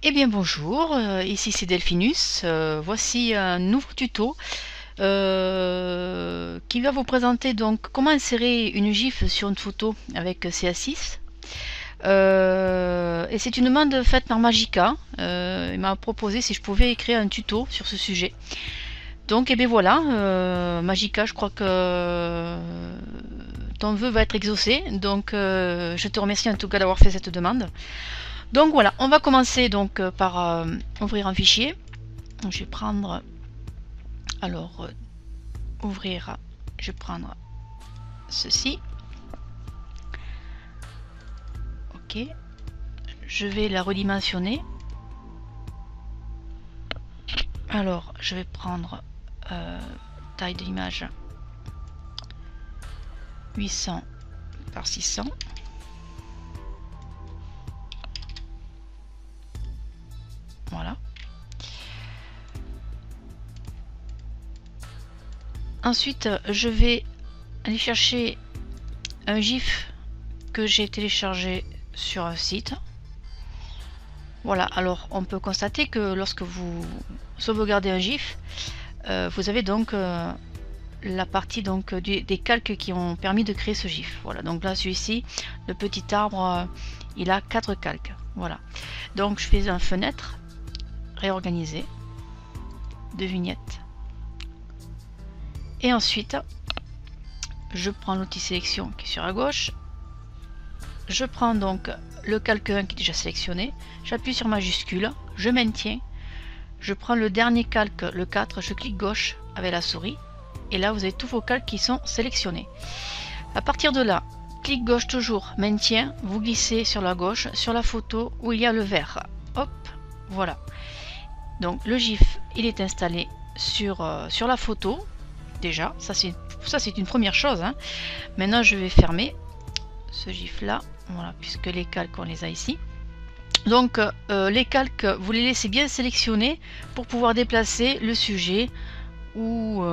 Eh bien bonjour, ici c'est Delphinus. Voici un nouveau tuto qui va vous présenter donc comment insérer une GIF sur une photo avec CA6. Et c'est une demande faite par Magica. Il m'a proposé si je pouvais créer un tuto sur ce sujet. Donc et bien voilà, Magica, je crois que ton vœu va être exaucé. Donc je te remercie en tout cas d'avoir fait cette demande. Donc voilà, on va commencer donc par ouvrir un fichier. Donc, je vais prendre, alors ouvrir, je vais prendre ceci. Ok, je vais la redimensionner. Alors je vais prendre taille de l'image 800 par 600. Voilà. Ensuite, je vais aller chercher un GIF que j'ai téléchargé sur un site. Voilà, alors on peut constater que lorsque vous sauvegardez un GIF, vous avez donc la partie donc des calques qui ont permis de créer ce GIF. Voilà, donc là celui-ci, le petit arbre, il a 4 calques. Voilà, donc je fais un fenêtre, réorganiser, de vignettes. Et ensuite, je prends l'outil sélection qui est sur la gauche. Je prends donc le calque 1 qui est déjà sélectionné. J'appuie sur majuscule, je maintiens. Je prends le dernier calque, le 4, je clique gauche avec la souris. Et là, vous avez tous vos calques qui sont sélectionnés. À partir de là, clic gauche toujours, maintien. Vous glissez sur la gauche, sur la photo où il y a le vert. Hop, voilà. Donc le GIF, il est installé sur la photo. Déjà, ça c'est une première chose. Hein. Maintenant, je vais fermer ce GIF là, voilà, puisque les calques on les a ici. Donc les calques, vous les laissez bien sélectionnés pour pouvoir déplacer le sujet où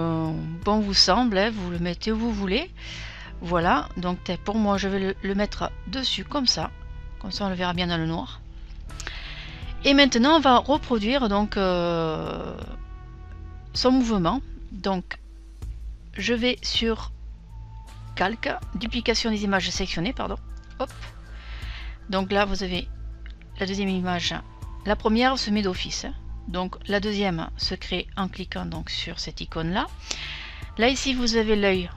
bon vous semble, hein, vous le mettez où vous voulez. Voilà, donc pour moi je vais le mettre dessus comme ça on le verra bien dans le noir. Et maintenant on va reproduire donc son mouvement. Donc je vais sur calque, duplication des images sélectionnées, pardon. Hop. Donc là vous avez la deuxième image. La première se met d'office. Donc la deuxième se crée en cliquant donc sur cette icône là. Là ici vous avez l'œil.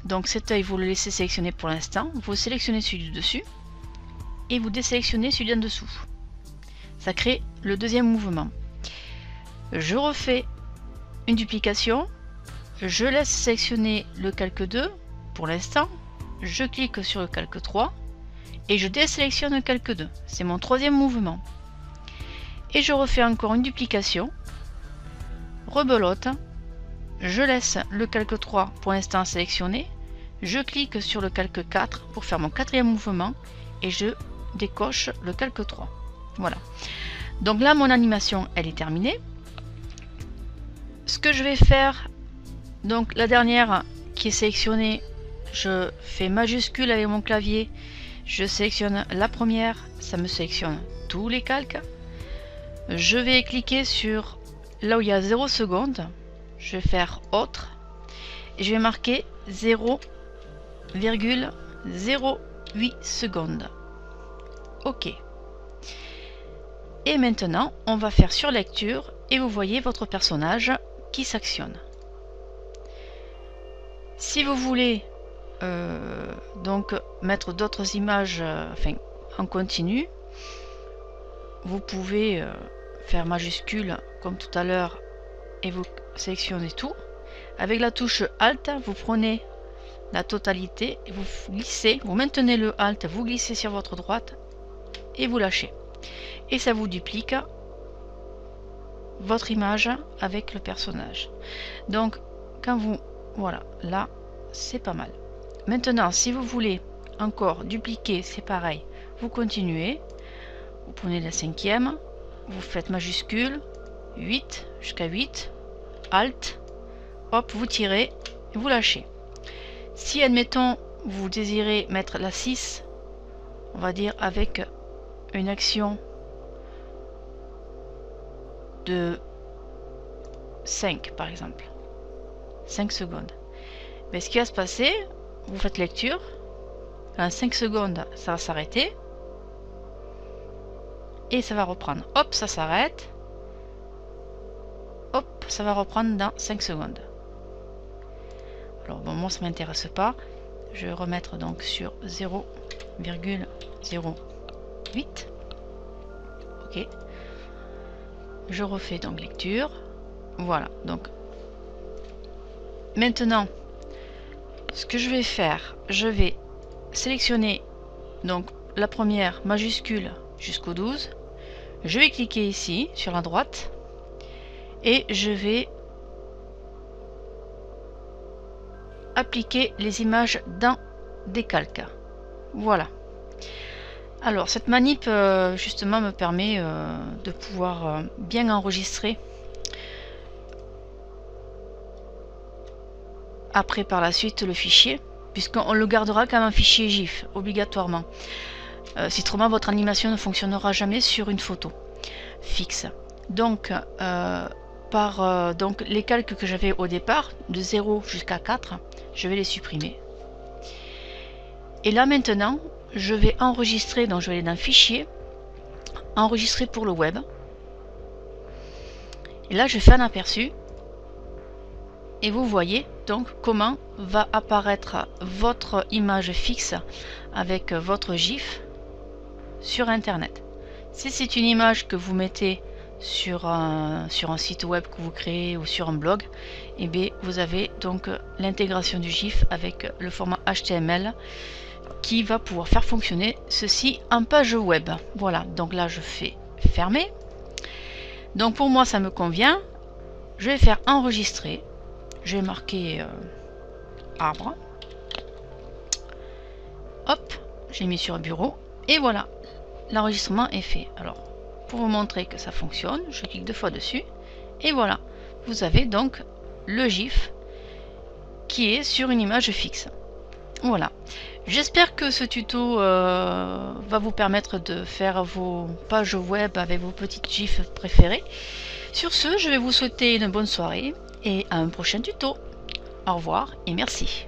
Donc cet œil vous le laissez sélectionner pour l'instant. Vous sélectionnez celui du dessus et vous désélectionnez celui d'en dessous. Ça crée le deuxième mouvement. Je refais une duplication. Je laisse sélectionner le calque 2 pour l'instant. Je clique sur le calque 3 et je désélectionne le calque 2. C'est mon troisième mouvement. Et je refais encore une duplication. Rebelote. Je laisse le calque 3 pour l'instant sélectionné. Je clique sur le calque 4 pour faire mon quatrième mouvement et je décoche le calque 3. Voilà. Donc là, mon animation, elle est terminée. Ce que je vais faire, donc la dernière qui est sélectionnée, je fais majuscule avec mon clavier. Je sélectionne la première, ça me sélectionne tous les calques. Je vais cliquer sur là où il y a 0 secondes. Je vais faire autre et je vais marquer 0,08 secondes. OK. Et maintenant, on va faire sur lecture et vous voyez votre personnage qui s'actionne. Si vous voulez donc mettre d'autres images enfin, en continu, vous pouvez faire majuscule comme tout à l'heure et vous sélectionnez tout. Avec la touche Alt, vous prenez la totalité et vous glissez, vous maintenez le Alt, vous glissez sur votre droite et vous lâchez. Et ça vous duplique votre image avec le personnage. Donc quand vous... Voilà, là c'est pas mal. Maintenant, si vous voulez encore dupliquer, c'est pareil. Vous continuez, vous prenez la cinquième, vous faites majuscule, 8 jusqu'à 8, Alt, hop, vous tirez, et vous lâchez. Si, admettons, vous désirez mettre la 6, on va dire avec une action de 5 par exemple. 5 secondes. Mais ce qui va se passer, vous faites lecture. En 5 secondes, ça va s'arrêter. Et ça va reprendre. Hop, ça s'arrête. Hop, ça va reprendre dans 5 secondes. Alors bon, moi ça m'intéresse pas. Je vais remettre donc sur 0,08. Ok. Je refais donc lecture. Voilà. Donc maintenant, ce que je vais faire, je vais sélectionner donc la première majuscule jusqu'au 12. Je vais cliquer ici sur la droite et je vais appliquer les images dans des calques. Voilà. Alors cette manip justement me permet de pouvoir bien enregistrer après par la suite le fichier, puisqu'on le gardera comme un fichier GIF obligatoirement. Autrement votre animation ne fonctionnera jamais sur une photo fixe. Donc donc les calques que j'avais au départ de 0 jusqu'à 4, je vais les supprimer. Et là maintenant je vais enregistrer, donc je vais aller dans fichier, enregistrer pour le web. Et là je fais un aperçu. Et vous voyez donc comment va apparaître votre image fixe avec votre GIF sur internet. Si c'est une image que vous mettez sur un site web que vous créez ou sur un blog, et bien vous avez donc l'intégration du GIF avec le format HTML qui va pouvoir faire fonctionner ceci en page web. Voilà, donc là je fais fermer. Donc pour moi ça me convient. Je vais faire enregistrer. Je vais marquer arbre. Hop, j'ai mis sur bureau. Et voilà, l'enregistrement est fait. Alors, pour vous montrer que ça fonctionne, je clique 2 fois dessus. Et voilà, vous avez donc le GIF qui est sur une image fixe. Voilà. J'espère que ce tuto va vous permettre de faire vos pages web avec vos petites GIFs préférées. Sur ce, je vais vous souhaiter une bonne soirée et à un prochain tuto. Au revoir et merci.